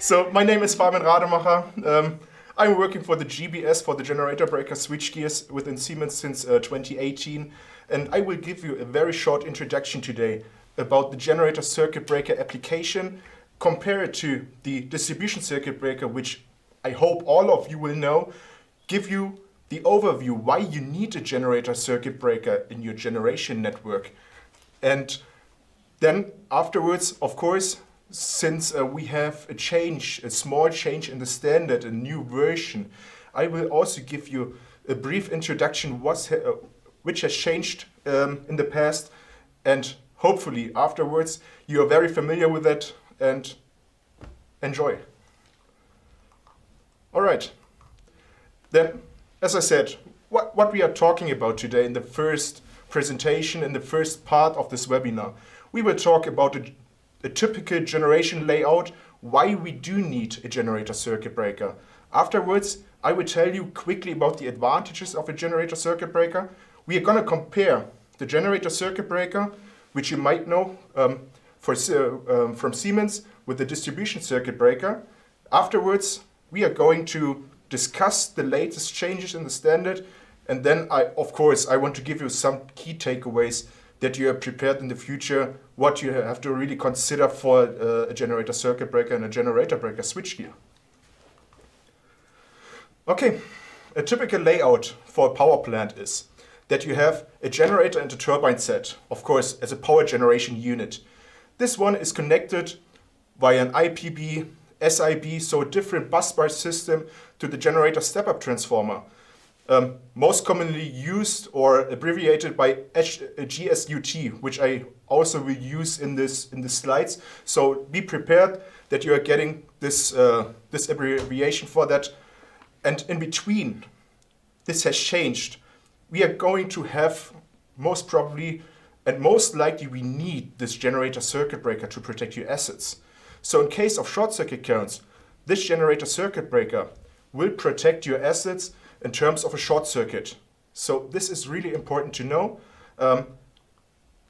So my name is Fabian Rademacher. I'm working for the GBS, for the generator breaker switchgears within Siemens since 2018. And I will give you a very short introduction today about the generator circuit breaker application, compare it to the distribution circuit breaker, which I hope all of you will know, give you the overview why you need a generator circuit breaker in your generation network. And then afterwards, of course, since we have a small change in the standard, a new version, I will also give you a brief introduction which has changed in the past, and hopefully afterwards you are very familiar with it and enjoy. All right. Then, as I said, what we are talking about today in the first presentation, in the first part of this webinar, we will talk about a typical generation layout, why we do need a generator circuit breaker. Afterwards, I will tell you quickly about the advantages of a generator circuit breaker. We are going to compare the generator circuit breaker, which you might know from Siemens, with the distribution circuit breaker. Afterwards, we are going to discuss the latest changes in the standard, and then of course I want to give you some key takeaways that you are prepared in the future, what you have to really consider for a generator circuit breaker and a generator breaker switchgear. Okay, a typical layout for a power plant is that you have a generator and a turbine set, of course, as a power generation unit. This one is connected via an IPB, SIB, so a different busbar system, to the generator step-up transformer. Most commonly used or abbreviated by GSUT, which I also will use in the slides. So be prepared that you are getting this abbreviation for that. And in between, this has changed. We are going to have most probably and most likely we need this generator circuit breaker to protect your assets. So in case of short circuit currents, this generator circuit breaker will protect your assets in terms of a short circuit. So this is really important to know. And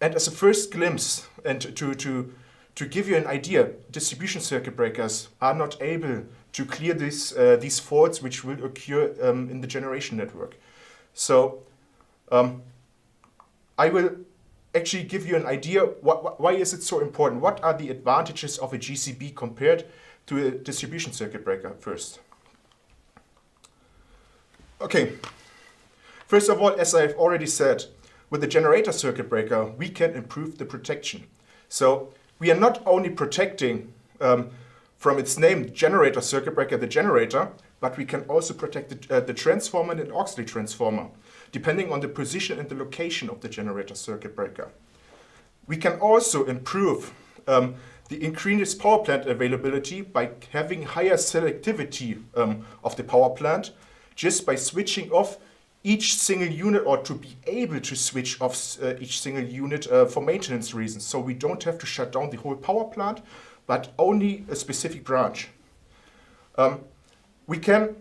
as a first glimpse, and to give you an idea, distribution circuit breakers are not able to clear these faults which will occur in the generation network. So I will actually give you an idea why is it so important. What are the advantages of a GCB compared to a distribution circuit breaker first? Okay, first of all, as I've already said, with the generator circuit breaker, we can improve the protection. So we are not only protecting from its name, generator circuit breaker, the generator, but we can also protect the transformer and the auxiliary transformer, depending on the position and the location of the generator circuit breaker. We can also improve the increased power plant availability by having higher selectivity of the power plant, just by switching off each single unit, or to be able to switch off each single unit for maintenance reasons. So we don't have to shut down the whole power plant, but only a specific branch. We can,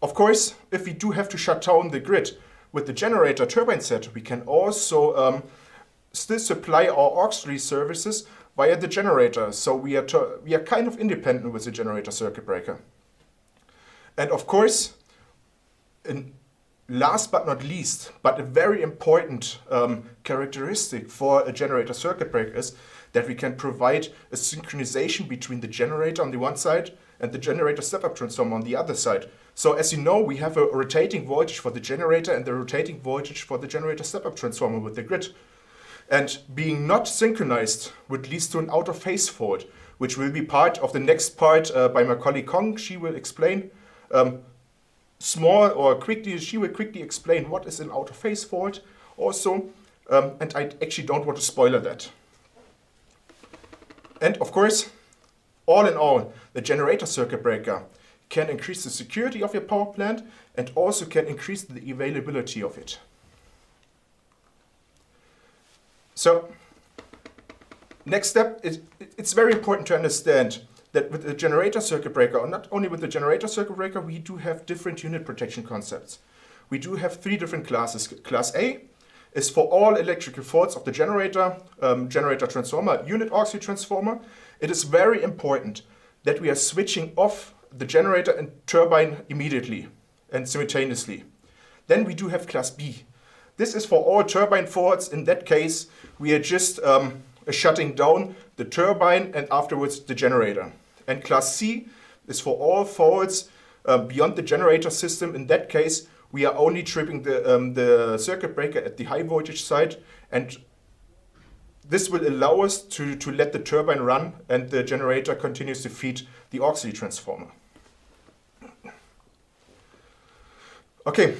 of course, if we do have to shut down the grid with the generator turbine set, we can also still supply our auxiliary services via the generator. So we are kind of independent with the generator circuit breaker. And of course, and last but not least, but a very important characteristic for a generator circuit breaker is that we can provide a synchronization between the generator on the one side and the generator step-up transformer on the other side. So as you know, we have a rotating voltage for the generator and the rotating voltage for the generator step-up transformer with the grid. And being not synchronized would lead to an out-of-phase fault, which will be part of the next part by my colleague Kong. She will explain she will quickly explain what is an out-of-phase fault also, and I actually don't want to spoiler that. And of course, all in all, the generator circuit breaker can increase the security of your power plant and also can increase the availability of it. So, next step, it's very important to understand that with the generator circuit breaker, or not only with the generator circuit breaker, we do have different unit protection concepts. We do have three different classes. Class A is for all electrical faults of the generator, generator transformer, unit auxiliary transformer. It is very important that we are switching off the generator and turbine immediately and simultaneously. Then we do have class B. This is for all turbine faults. In that case, we are just shutting down the turbine and afterwards the generator. And class C is for all faults beyond the generator system. In that case, we are only tripping the circuit breaker at the high voltage side, and this will allow us to let the turbine run and the generator continues to feed the auxiliary transformer. Okay,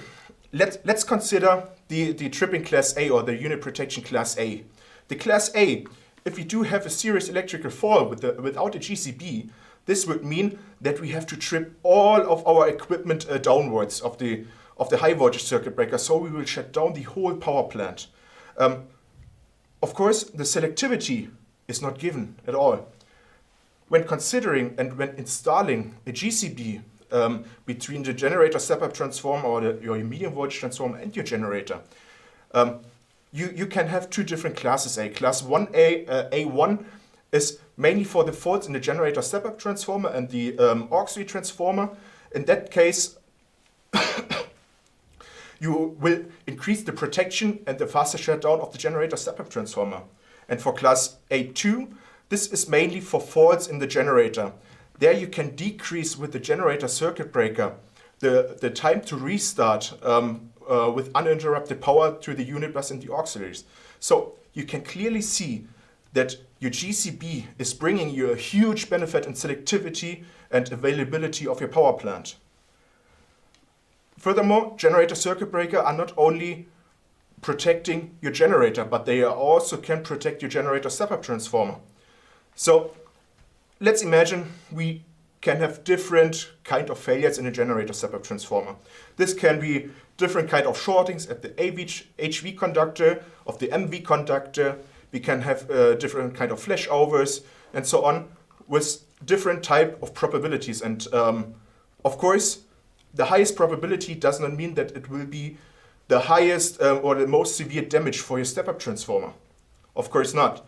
let's consider the tripping class A, or the unit protection class A. The class A, if we do have a serious electrical fault without a GCB, this would mean that we have to trip all of our equipment downwards of the high voltage circuit breaker, so we will shut down the whole power plant. Of course, the selectivity is not given at all. When considering and when installing a GCB between the generator step-up transformer or your medium voltage transformer and your generator, you can have two different classes A. Class 1A, A1 is mainly for the faults in the generator step-up transformer and the auxiliary transformer. In that case, you will increase the protection and the faster shutdown of the generator step-up transformer. And for class A2, this is mainly for faults in the generator. There you can decrease with the generator circuit breaker the time to restart with uninterrupted power to the unit bus and the auxiliaries. So you can clearly see that your GCB is bringing you a huge benefit in selectivity and availability of your power plant. Furthermore, generator circuit breaker are not only protecting your generator, but they also can protect your generator step-up transformer. So let's imagine we can have different kind of failures in a generator step-up transformer. This can be different kind of shortings at the HV conductor, of the MV conductor. We can have different kind of flashovers and so on with different type of probabilities. And of course, the highest probability does not mean that it will be the highest or the most severe damage for your step-up transformer. Of course not.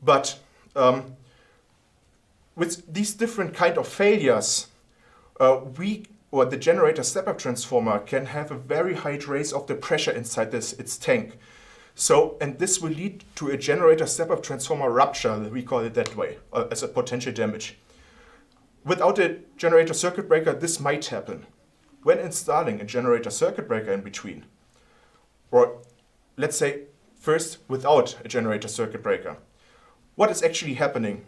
But with these different kind of failures, the generator step-up transformer can have a very high raise of the pressure inside its tank. So, and this will lead to a generator step-up transformer rupture, we call it that way, as a potential damage. Without a generator circuit breaker, this might happen. When installing a generator circuit breaker in between, or let's say first without a generator circuit breaker, what is actually happening?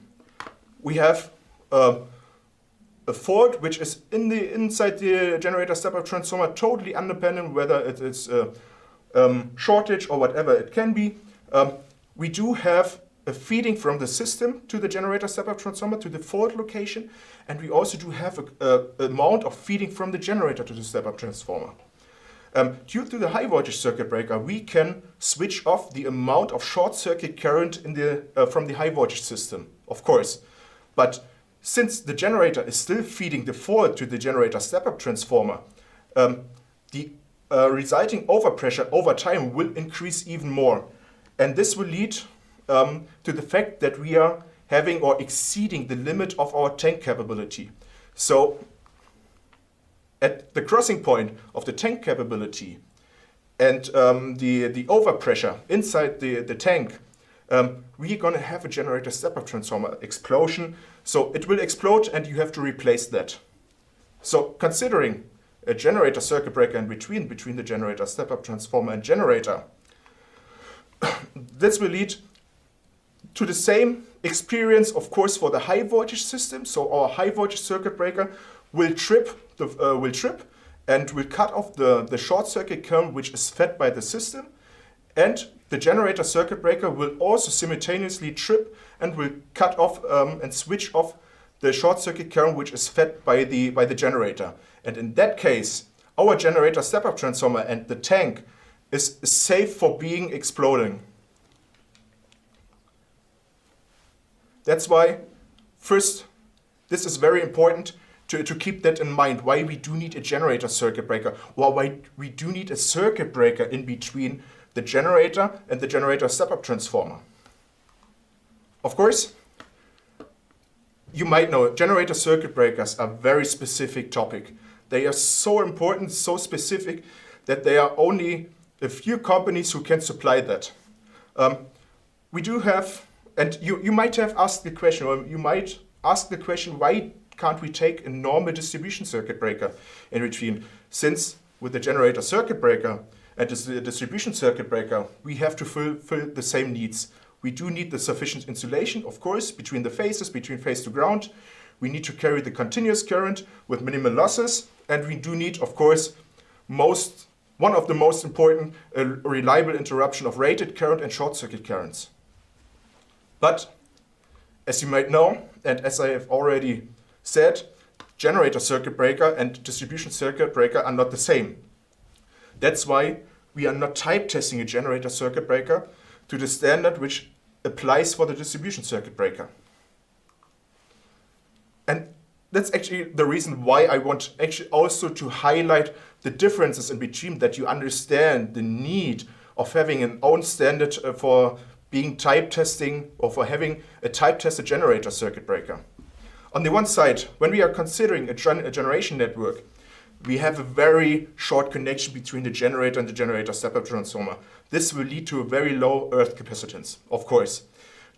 We have a fault which is inside the generator step-up transformer, totally independent whether it is shortage or whatever it can be. We do have a feeding from the system to the generator step-up transformer to the fault location, and we also do have an amount of feeding from the generator to the step-up transformer. Due to the high voltage circuit breaker, we can switch off the amount of short circuit current from the high voltage system, of course. But since the generator is still feeding the fault to the generator step-up transformer, the resulting overpressure over time will increase even more. And this will lead to the fact that we are having or exceeding the limit of our tank capability. So at the crossing point of the tank capability and the overpressure inside the tank, we're going to have a generator step-up transformer explosion. So it will explode and you have to replace that. So considering a generator circuit breaker in between the generator step-up transformer and generator, this will lead to the same experience, of course, for the high voltage system. So our high voltage circuit breaker will trip and will cut off the short circuit current which is fed by the system, and the generator circuit breaker will also simultaneously trip and will cut off and switch off the short circuit current which is fed by the generator. And in that case, our generator step-up transformer and the tank is safe for being exploding. That's why, first, this is very important to keep that in mind, why we do need a generator circuit breaker, or why we do need a circuit breaker in between the generator and the generator step-up transformer. Of course, You might know generator circuit breakers are a very specific topic. They are so important, so specific, that there are only a few companies who can supply that. We do have, and you might have asked the question, or you might ask the question, why can't we take a normal distribution circuit breaker in between? Since with the generator circuit breaker and the distribution circuit breaker, we have to fulfill the same needs. We do need the sufficient insulation, of course, between the phases, between phase to ground. We need to carry the continuous current with minimal losses, and we do need, of course, one of the most important, a reliable interruption of rated current and short circuit currents. But as you might know, and as I have already said, generator circuit breaker and distribution circuit breaker are not the same. That's why we are not type testing a generator circuit breaker to the standard which applies for the distribution circuit breaker. And that's actually the reason why I want actually also to highlight the differences in between, that you understand the need of having an own standard for being type testing or for having a type tested generator circuit breaker. On the one side, when we are considering a generation network, we have a very short connection between the generator and the generator step-up transformer. This will lead to a very low earth capacitance, of course.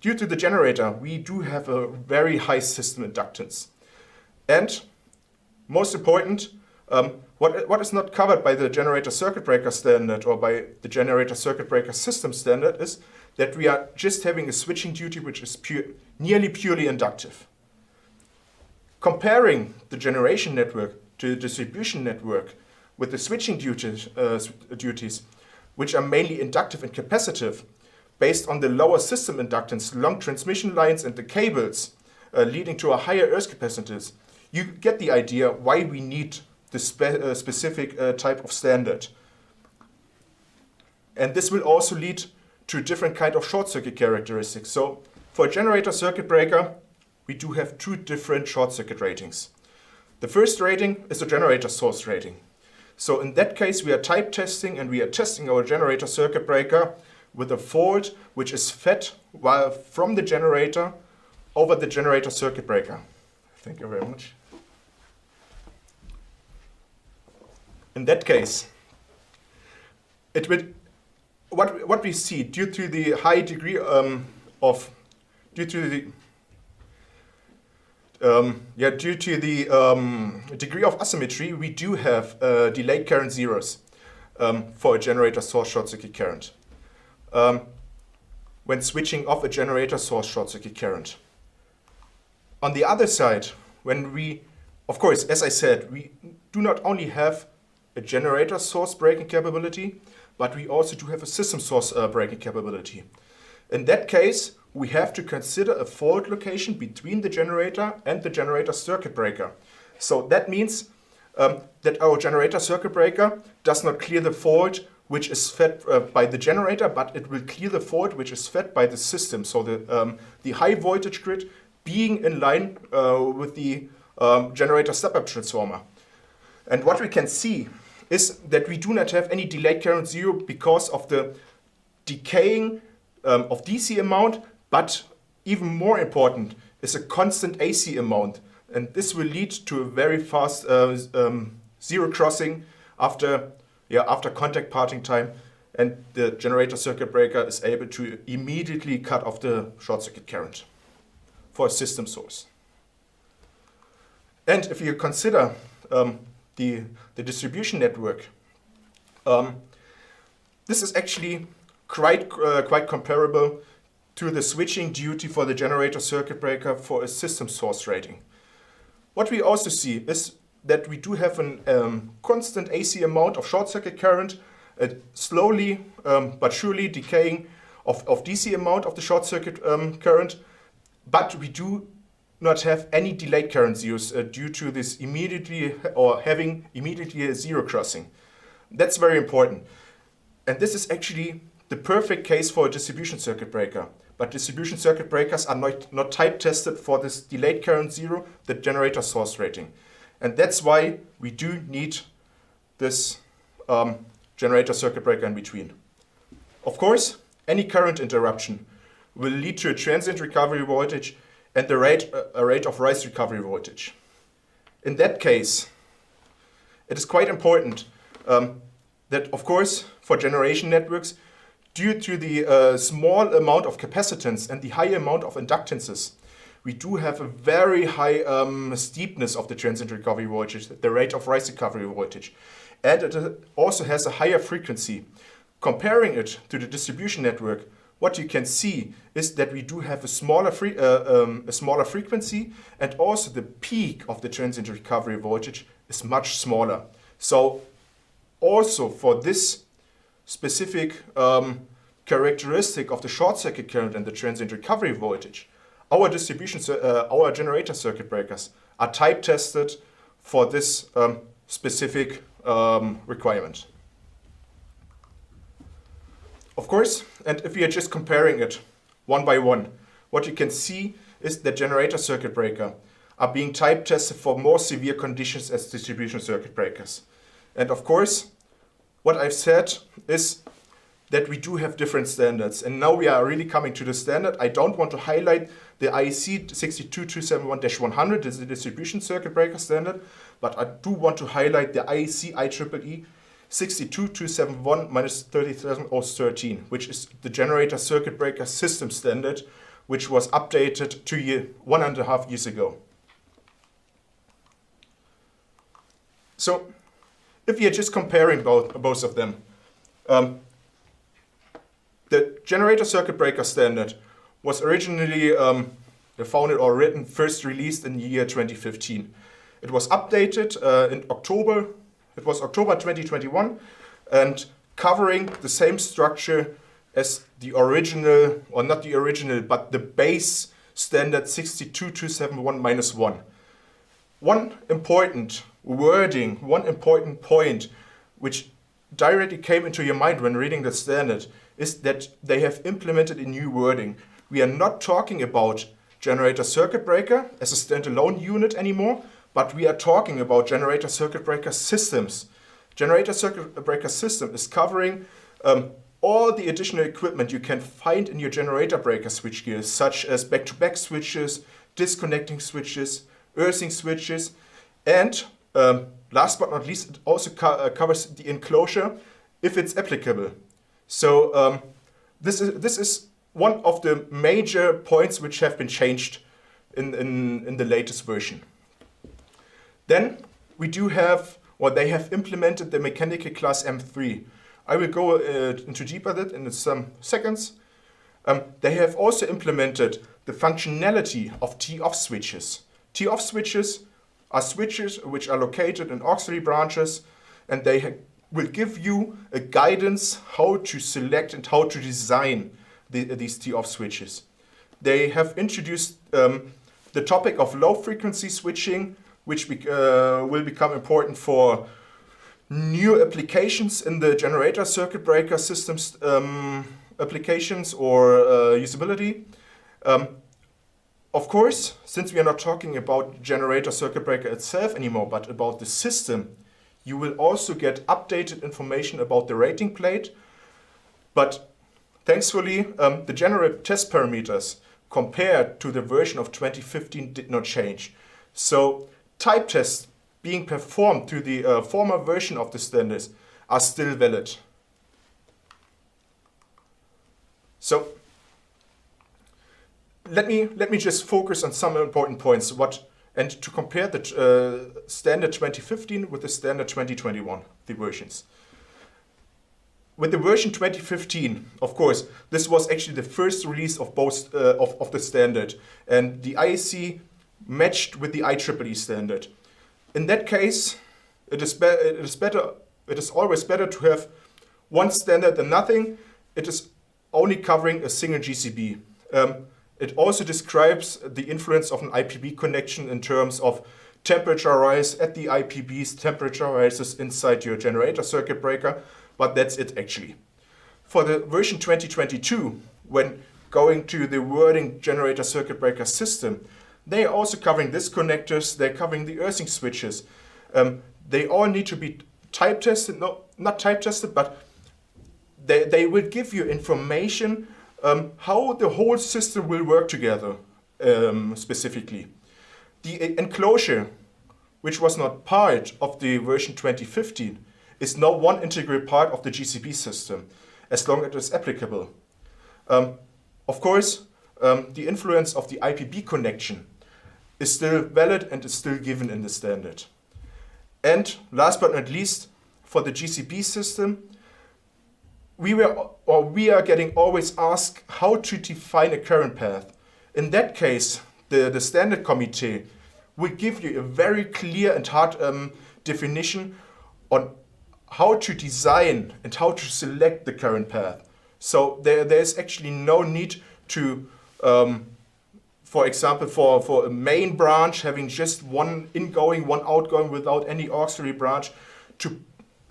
Due to the generator, we do have a very high system inductance. And most important, what is not covered by the generator circuit breaker standard or by the generator circuit breaker system standard is that we are just having a switching duty which is nearly purely inductive. Comparing the generation network to the distribution network with the switching duties, which are mainly inductive and capacitive, based on the lower system inductance, long transmission lines and the cables, leading to a higher earth capacitance, you get the idea why we need the specific type of standard. And this will also lead to a different kind of short circuit characteristics. So for a generator circuit breaker, we do have two different short circuit ratings. The first rating is a generator source rating. So in that case, we are type testing and we are testing our generator circuit breaker with a fault which is fed from the generator over the generator circuit breaker. Thank you very much. In that case, what we see due to the high degree degree of asymmetry, we do have delayed current zeros for a generator source short circuit current when switching off a generator source short circuit current. On the other side, of course, as I said, we do not only have a generator source breaking capability, but we also do have a system source breaking capability. In that case, we have to consider a fault location between the generator and the generator circuit breaker. So that means that our generator circuit breaker does not clear the fault which is fed by the generator, but it will clear the fault which is fed by the system. So the high voltage grid being in line with the generator step-up transformer. And what we can see is that we do not have any delayed current zero because of the decaying of DC amount, but even more important is a constant AC amount. And this will lead to a very fast zero crossing after contact parting time, and the generator circuit breaker is able to immediately cut off the short circuit current for a system source. And if you consider the distribution network, this is actually quite comparable to the switching duty for the generator circuit breaker for a system source rating. What we also see is that we do have a constant AC amount of short circuit current, slowly but surely decaying of DC amount of the short circuit current, but we do not have any delayed current zeros due to this having immediately a zero crossing. That's very important. And this is actually the perfect case for a distribution circuit breaker. But distribution circuit breakers are not type tested for this delayed current zero, the generator source rating. And that's why we do need this generator circuit breaker in between. Of course, any current interruption will lead to a transient recovery voltage and the rate of rise recovery voltage. In that case, it is quite important that, of course, for generation networks, due to the small amount of capacitance and the high amount of inductances, we do have a very high steepness of the transient recovery voltage, the rate of rise recovery voltage. And it also has a higher frequency. Comparing it to the distribution network, what you can see is that we do have a smaller frequency, and also the peak of the transient recovery voltage is much smaller. So also for this specific characteristic of the short circuit current and the transient recovery voltage, our our generator circuit breakers are type tested for this specific requirement. Of course, and if we are just comparing it one by one, what you can see is that generator circuit breakers are being type tested for more severe conditions as distribution circuit breakers. And of course, what I've said is that we do have different standards. And now we are really coming to the standard. I don't want to highlight the IEC 62271-100, this is the distribution circuit breaker standard, but I do want to highlight the IEC IEEE 62271-37-013, which is the generator circuit breaker system standard, which was updated 1.5 years ago. So if you're just comparing both of them, the generator circuit breaker standard was originally founded or written, first released in the year 2015. It was updated in October. It was October 2021, and covering the same structure as the original, or not the original, but the base standard 62271-1. One important wording, one important point which directly came into your mind when reading the standard is that they have implemented a new wording. We are not talking about generator circuit breaker as a standalone unit anymore, but we are talking about generator circuit breaker systems. Generator circuit breaker system is covering all the additional equipment you can find in your generator breaker switchgear, such as back-to-back switches, disconnecting switches, earthing switches, and last but not least, it also covers the enclosure if it's applicable. So this is one of the major points which have been changed in the latest version. Then we do have, or they have implemented the mechanical class M3. I will go into deeper that in some seconds. They have also implemented the functionality of T-off switches. T-off switches are switches which are located in auxiliary branches, and they will give you a guidance how to select and how to design these T-off switches. They have introduced the topic of low frequency switching, which will become important for new applications in the generator circuit breaker systems applications or usability. Of course, since we are not talking about generator circuit breaker itself anymore, but about the system, you will also get updated information about the rating plate. But thankfully, the general test parameters compared to the version of 2015 did not change. So type tests being performed to the former version of the standards are still valid. So let me just focus on some important points and to compare the standard 2015 with the standard 2021, the versions. With the version 2015, of course, this was actually the first release of both of the standard, and the IEC matched with the IEEE standard. In that case, it is always better to have one standard than nothing. It is only covering a single GCB. It also describes the influence of an IPB connection in terms of temperature rise at the IPBs, temperature rises inside your generator circuit breaker, but that's it actually. For the version 2022, when going to the wording generator circuit breaker system, they are also covering disconnectors, they're covering the earthing switches. They all need to be type tested, no, not type tested, but they will give you information how the whole system will work together. specifically. The enclosure, which was not part of the version 2015, is now one integral part of the GCB system, as long as it is applicable. Of course, the influence of the IPB connection is still valid and is still given in the standard. And last but not least, for the GCB system, we are getting always asked how to define a current path. In that case, the standard committee will give you a very clear and hard definition on how to design and how to select the current path. So there is actually no need to, for example, for a main branch having just one ingoing, one outgoing without any auxiliary branch, to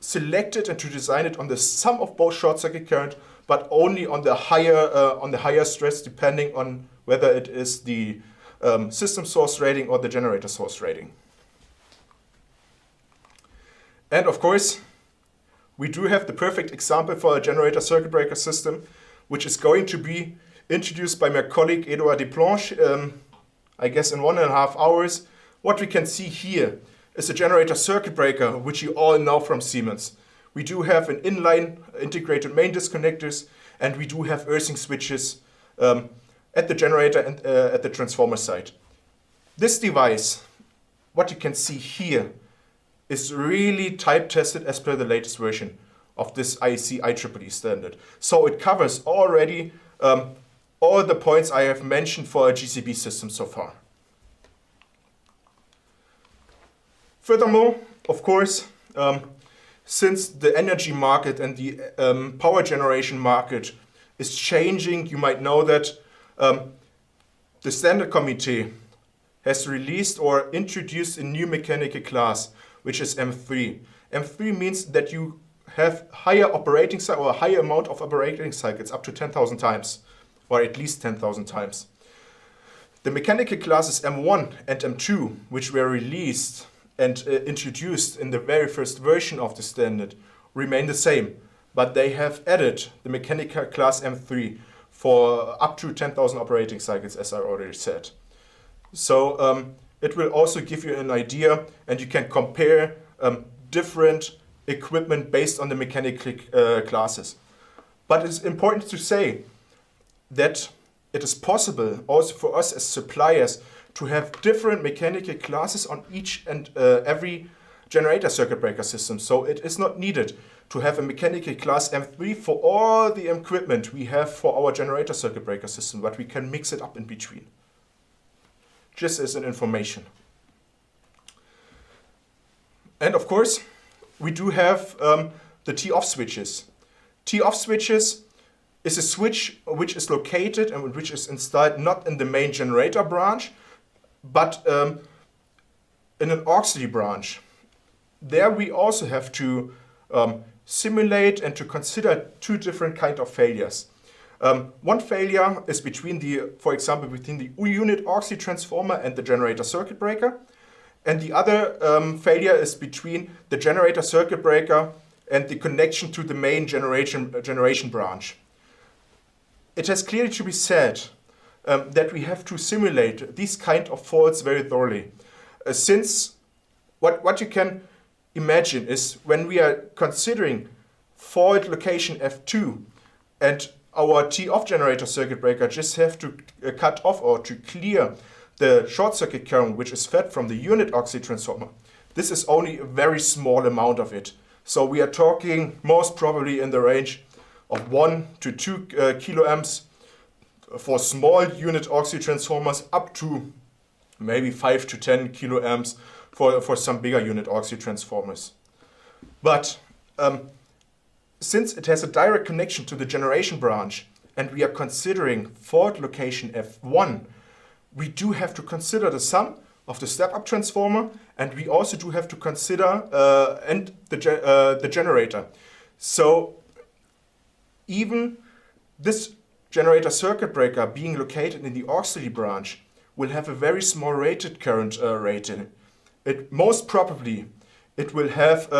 select it and to design it on the sum of both short circuit current, but only on the higher stress, depending on whether it is the system source rating or the generator source rating. And of course, we do have the perfect example for a generator circuit breaker system, which is going to be introduced by my colleague Edouard Desplanches, I guess in 1.5 hours. What we can see here is a generator circuit breaker, which you all know from Siemens. We do have an inline integrated main disconnectors, and we do have earthing switches at the generator and at the transformer side. This device, what you can see here, is really type tested as per the latest version of this IEC IEEE standard. So it covers already all the points I have mentioned for a GCB system so far. Furthermore, of course, since the energy market and the power generation market is changing, you might know that the standard committee has released or introduced a new mechanical class, which is M3. M3 means that you have higher operating cycle or a higher amount of operating cycles, up to 10,000 times, or at least 10,000 times. The mechanical classes M1 and M2, which were released and introduced in the very first version of the standard, remain the same, but they have added the mechanical class M3 for up to 10,000 operating cycles, as I already said. So it will also give you an idea, and you can compare different equipment based on the mechanical classes. But it's important to say that it is possible also for us as suppliers to have different mechanical classes on each and every generator circuit breaker system. So it is not needed to have a mechanical class M3 for all the equipment we have for our generator circuit breaker system, but we can mix it up in between. Just as an information. And of course, we do have the T-off switches. T-off switches is a switch which is located and which is installed not in the main generator branch, but in an auxiliary branch. There we also have to simulate and to consider two different kinds of failures. One failure is between for example, between the unit auxiliary transformer and the generator circuit breaker. And the other failure is between the generator circuit breaker and the connection to the main generation branch. It has clearly to be said that we have to simulate these kind of faults very thoroughly. Since what you can imagine is when we are considering fault location F2 and our T-off generator circuit breaker just have to cut off or to clear the short circuit current which is fed from the unit auxiliary transformer. This is only a very small amount of it. So we are talking most probably in the range of 1 to 2 kiloamps for small unit auxiliary transformers, up to maybe 5 to 10 kiloamps for some bigger unit auxiliary transformers. But since it has a direct connection to the generation branch and we are considering fault location F1, we do have to consider the sum of the step-up transformer, and we also do have to consider the generator. So even this generator circuit breaker being located in the auxiliary branch will have a very small rated current rating. Most probably it will have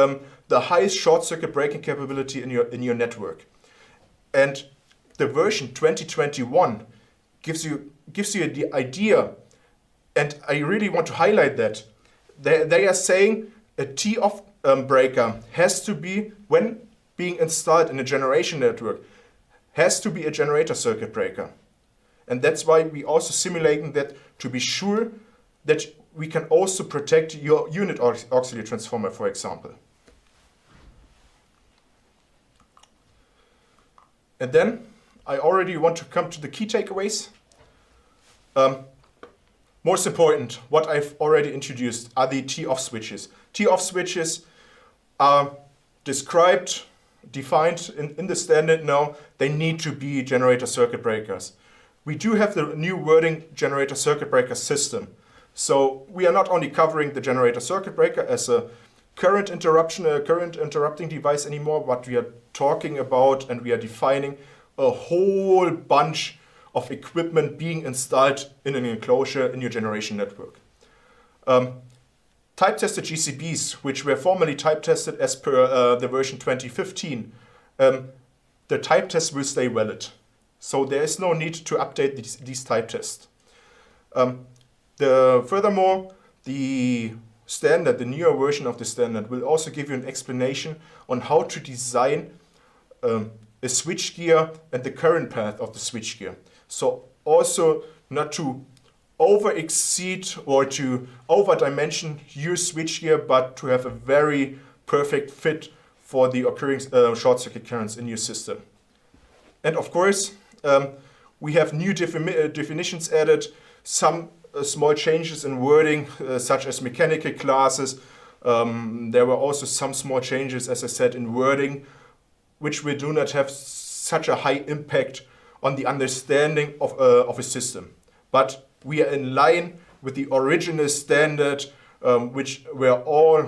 the highest short circuit breaking capability in your network. And the version 2021 gives you the idea, and I really want to highlight that. They are saying a T-off breaker has to be, when being installed in a generation network, has to be a generator circuit breaker. And that's why we also simulating that to be sure that we can also protect your unit auxiliary transformer, for example. And then I already want to come to the key takeaways. Most important, what I've already introduced are the T-off switches. T-off switches are described, defined in the standard now. They need to be generator circuit breakers. We do have the new wording generator circuit breaker system. So we are not only covering the generator circuit breaker as a current interrupting device anymore, but we are talking about and we are defining a whole bunch of equipment being installed in an enclosure in your generation network. Type-tested GCBs, which were formerly type-tested as per the version 2015, the type tests will stay valid. So there is no need to update these type tests. Furthermore, the standard, the newer version of the standard, will also give you an explanation on how to design a switchgear and the current path of the switchgear. So also not to over-exceed or to over-dimension your switchgear, but to have a very perfect fit for the occurring short-circuit currents in your system. And of course, we have new definitions added, some small changes in wording, such as mechanical classes. There were also some small changes, as I said, in wording, which we do not have such a high impact on the understanding of a system. But we are in line with the original standard, which all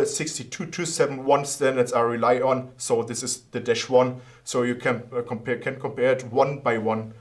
62271 standards rely on. So this is the -1. So you can compare it one by one